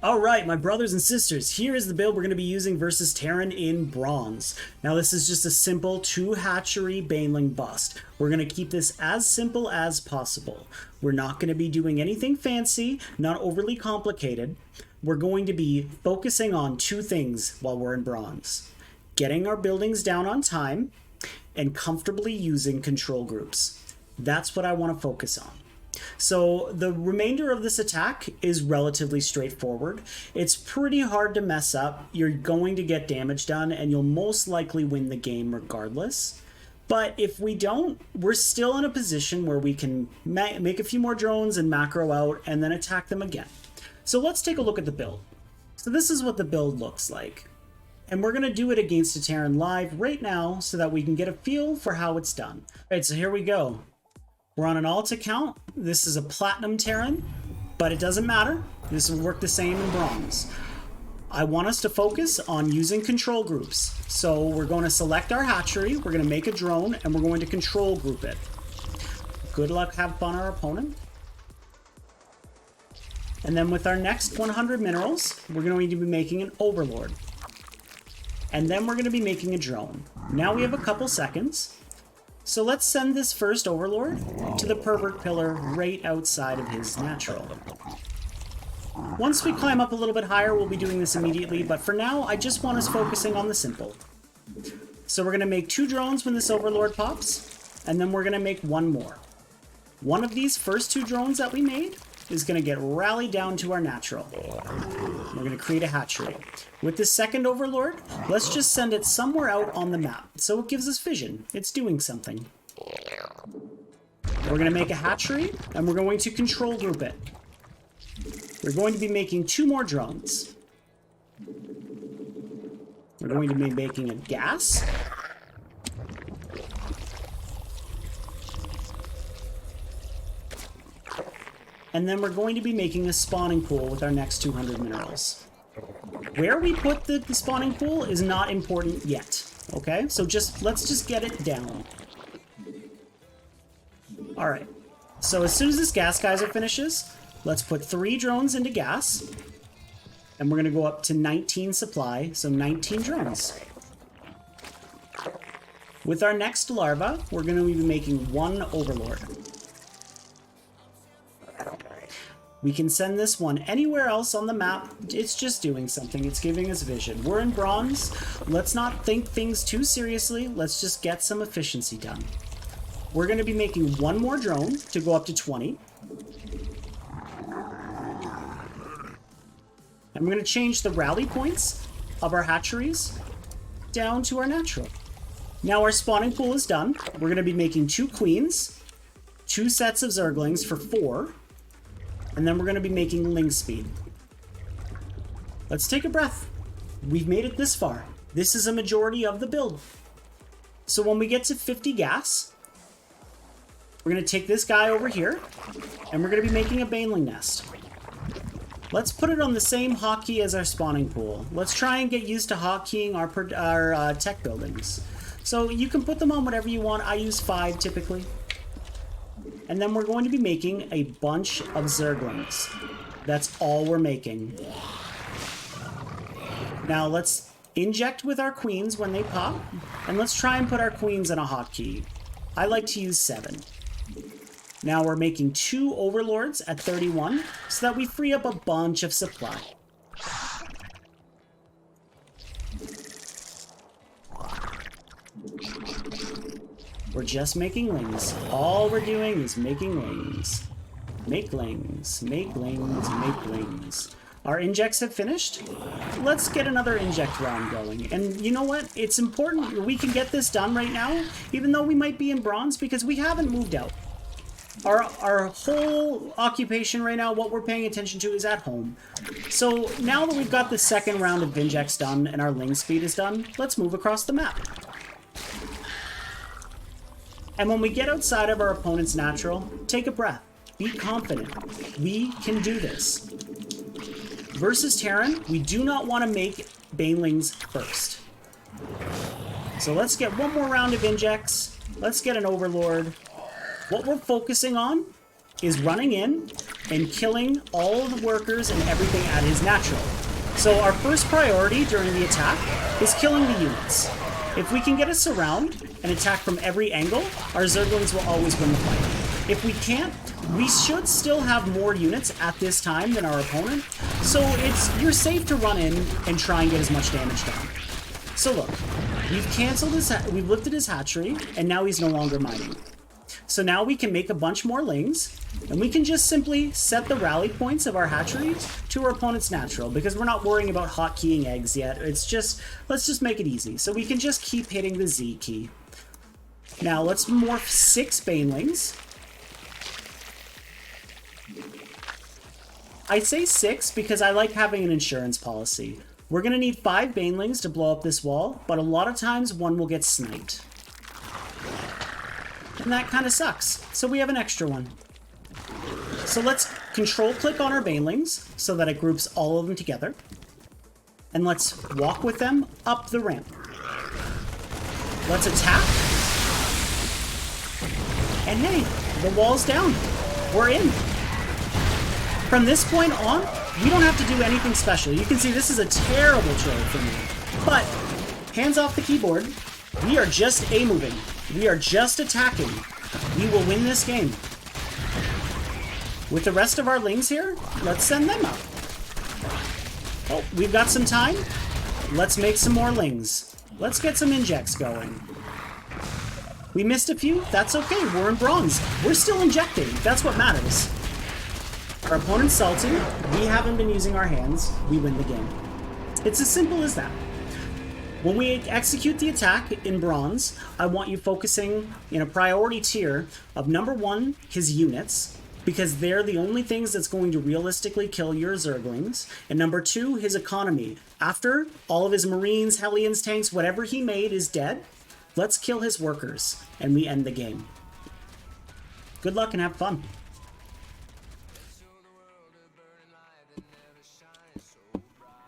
Alright, my brothers and sisters, here is the build we're going to be using versus Terran in Bronze. Now this is just a simple 2-hatchery Baneling bust. We're going to keep this as simple as possible. We're not going to be doing anything fancy, not overly complicated. We're going to be focusing on 2 things while we're in Bronze. Getting our buildings down on time, and comfortably using control groups. That's what I want to focus on. So the remainder of this attack is relatively straightforward. It's pretty hard to mess up. You're going to get damage done and you'll most likely win the game regardless. But if we don't, we're still in a position where we can make a few more drones and macro out and then attack them again. So let's take a look at the build. So this is what the build looks like. And we're going to do it against a Terran live right now so that we can get a feel for how it's done. All right, so here we go. We're on an alt account. This is a platinum Terran, but it doesn't matter. This will work the same in bronze. I want us to focus on using control groups. So we're going to select our hatchery, we're going to make a drone, and we're going to control group it. Good luck, have fun, our opponent. And then with our next 100 minerals, we're going to be making an overlord. And then we're going to be making a drone. Now we have a couple seconds. So let's send this first overlord to the pervert pillar right outside of his natural. Once we climb up a little bit higher, we'll be doing this immediately, but for now, I just want us focusing on the simple. So we're going to make 2 drones when this overlord pops, and then we're going to make 1 more. One of these first 2 drones that we made is going to get rallied down to our natural. We're going to create a hatchery. With this second overlord, let's just send it somewhere out on the map, so it gives us vision. It's doing something. We're going to make a hatchery, and we're going to control group it. We're going to be making 2 more drones. We're going to be making a gas. And then we're going to be making a spawning pool with our next 200 minerals. Where we put the spawning pool is not important yet, okay? So let's just get it down. All right, so as soon as this gas geyser finishes, let's put 3 drones into gas, and we're gonna go up to 19 supply, so 19 drones. With our next larva, we're gonna be making 1 overlord. We can send this one anywhere else on the map. It's just doing something. It's giving us vision. We're in bronze. Let's not think things too seriously. Let's just get some efficiency done. We're going to be making 1 more drone to go up to 20. And we're going to change the rally points of our hatcheries down to our natural. Now our spawning pool is done. We're going to be making 2 queens, 2 sets of zerglings for 4. And then we're going to be making ling speed. Let's take a breath. We've made it this far. This is a majority of the build. So when we get to 50 gas, we're going to take this guy over here, and we're going to be making a baneling nest. Let's put it on the same hotkey as our spawning pool. Let's try and get used to hotkeying our tech buildings. So you can put them on whatever you want. I use 5 typically. And then we're going to be making a bunch of zerglings. That's all we're making. Now let's inject with our queens when they pop, and let's try and put our queens in a hotkey. I like to use 7. Now we're making 2 overlords at 31, so that we free up a bunch of supply. We're just making lings. All we're doing is making lings. Make lings, make lings, make lings. Our injects have finished. Let's get another inject round going. And you know what? It's important we can get this done right now, even though we might be in bronze, because we haven't moved out. Our whole occupation right now, what we're paying attention to is at home. So now that we've got the second round of injects done and our ling speed is done, let's move across the map. And when we get outside of our opponent's natural, take a breath. Be confident. We can do this. Versus Terran, we do not want to make banelings first. So let's get 1 more round of injects. Let's get an overlord. What we're focusing on is running in and killing all of the workers and everything at his natural. So our first priority during the attack is killing the units. If we can get a surround and attack from every angle, our Zerglings will always win the fight. If we can't, we should still have more units at this time than our opponent, so you're safe to run in and try and get as much damage done. So look, we've lifted his hatchery, and now he's no longer mining. So now we can make a bunch more lings, and we can just simply set the rally points of our hatchery to our opponent's natural, because we're not worrying about hotkeying eggs yet. Let's just make it easy. So we can just keep hitting the Z key. Now let's morph 6 banelings. I say 6 because I like having an insurance policy. We're going to need 5 banelings to blow up this wall, but a lot of times one will get sniped. And that kind of sucks. So we have an extra one. So let's control click on our banelings so that it groups all of them together. And let's walk with them up the ramp. Let's attack. And hey, the wall's down. We're in. From this point on, we don't have to do anything special. You can see this is a terrible trade for me. But, hands off the keyboard. We are just A-moving. We are just attacking. We will win this game. With the rest of our lings here, let's send them up. Oh, we've got some time. Let's make some more lings. Let's get some injects going. We missed a few. That's okay. We're in bronze. We're still injecting. That's what matters. Our opponent's salty, we haven't been using our hands, we win the game. It's as simple as that. When we execute the attack in bronze, I want you focusing in a priority tier of number 1, his units, because they're the only things that's going to realistically kill your Zerglings, and number 2, his economy. After all of his Marines, Hellions, tanks, whatever he made is dead, let's kill his workers, and we end the game. Good luck and have fun.